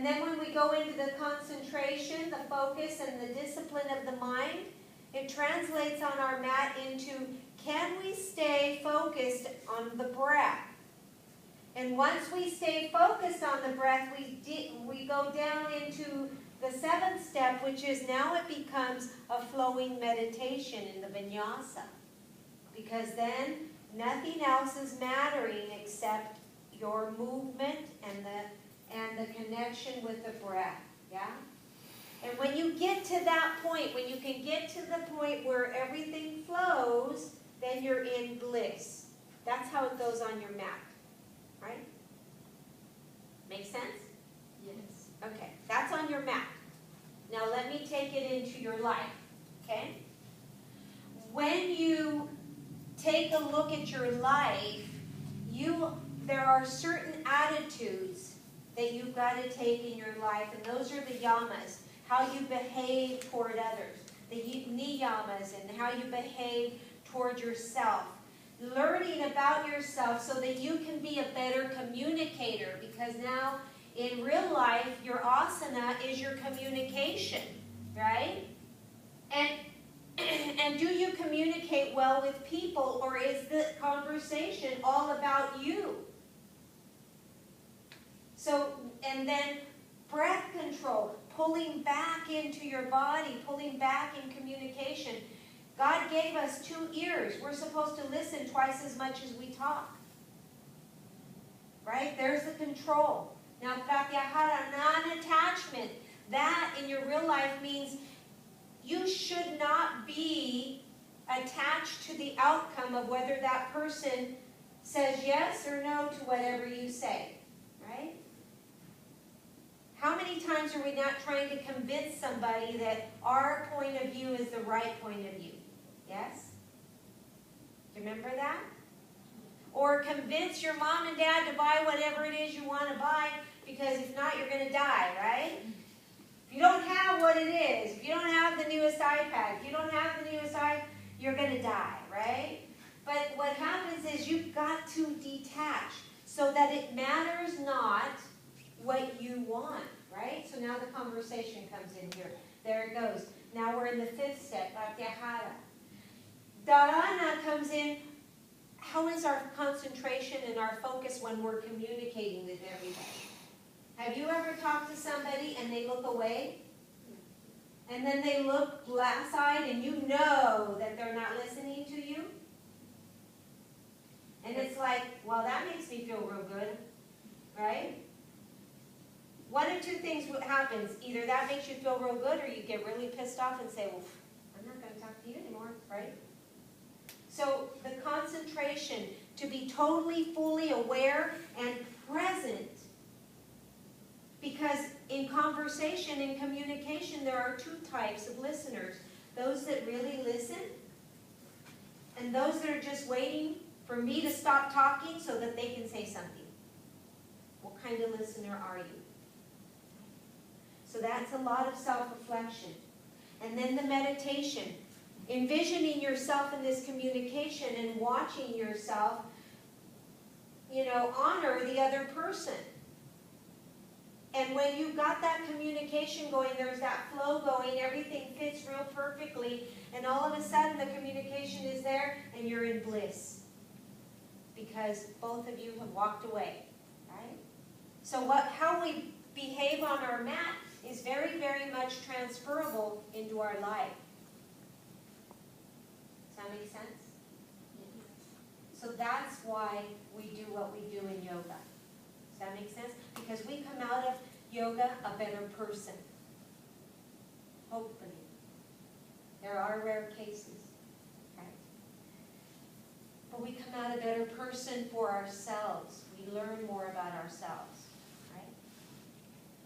then when we go into the concentration, the focus, and the discipline of the mind, it translates on our mat into, can we stay focused on the breath? And once we stay focused on the breath, we go down into the seventh step, which is now it becomes a flowing meditation in the vinyasa. Because then nothing else is mattering except your movement and the connection with the breath. Yeah? And when you get to that point, when you can get to the point where everything flows, then you're in bliss. That's how it goes on your mat. Right? Make sense? Yes. Okay, that's on your mat. Now let me take it into your life. Okay? When you take a look at your life, there are certain attitudes that you've got to take in your life, and those are the yamas, how you behave toward others, the niyamas, and how you behave toward yourself. Learning about yourself so that you can be a better communicator, because now in real life your asana is your communication, right? And do you communicate well with people, or is the conversation all about you? So, and then breath control, pulling back into your body, pulling back in communication. God gave us 2 ears. We're supposed to listen twice as much as we talk. Right? There's the control. Now, pratyahara, non-attachment. That in your real life means you should not be attached to the outcome of whether that person says yes or no to whatever you say. Right? How many times are we not trying to convince somebody that our point of view is the right point of view? Yes? Do you remember that? Or convince your mom and dad to buy whatever it is you want to buy, because if not, you're going to die, right? If you don't have what it is, if you don't have the newest iPad, if you don't have the newest iPad, you're going to die, right? But what happens is you've got to detach so that it matters not what you want, right? So now the conversation comes in here. There it goes. Now we're in the 5th step, pratyahara. Dharana comes in. How is our concentration and our focus when we're communicating with everybody? Have you ever talked to somebody and they look away? And then they look glass-eyed and you know that they're not listening to you? And it's like, well, that makes me feel real good, right? One of 2 things happens. Either that makes you feel real good, or you get really pissed off and say, well, I'm not going to talk to you anymore, right? So the concentration, to be totally, fully aware and present. Because in conversation, in communication, there are 2 types of listeners. Those that really listen, and those that are just waiting for me to stop talking so that they can say something. What kind of listener are you? So that's a lot of self-reflection. And then the meditation. Envisioning yourself in this communication and watching yourself, honor the other person. And when you've got that communication going, there's that flow going, everything fits real perfectly, and all of a sudden the communication is there and you're in bliss. Because both of you have walked away, right? So how we behave on our mat is very, very much transferable into our life. Does that make sense? So that's why we do what we do in yoga. Does that make sense? Because we come out of yoga a better person. Hopefully. There are rare cases, right? But we come out a better person for ourselves. We learn more about ourselves, right?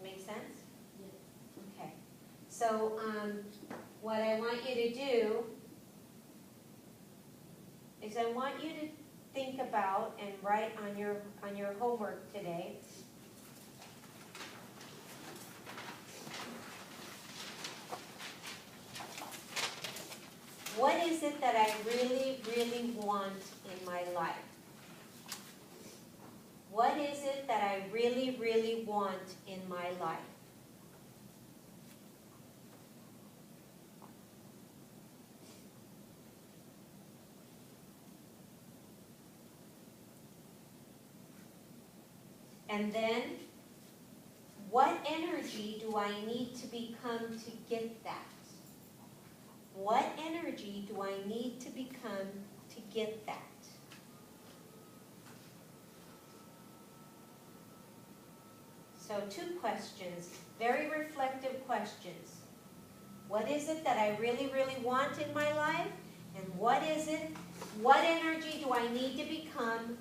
Make sense? Yeah. Okay. So what I want you to do is I want you to think about and write on your homework today. What is it that I really, really want in my life? What is it that I really, really want in my life? And then, what energy do I need to become to get that? What energy do I need to become to get that? So 2 questions, very reflective questions. What is it that I really, really want in my life? And what energy do I need to become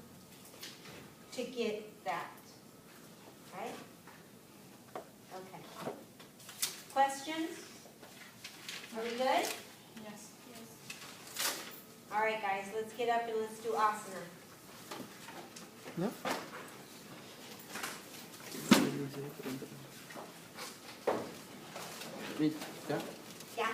to get that? Right? Okay. Questions? Are we good? Yes. All right, guys, let's get up and let's do asana. No? Wait, yeah? Yeah.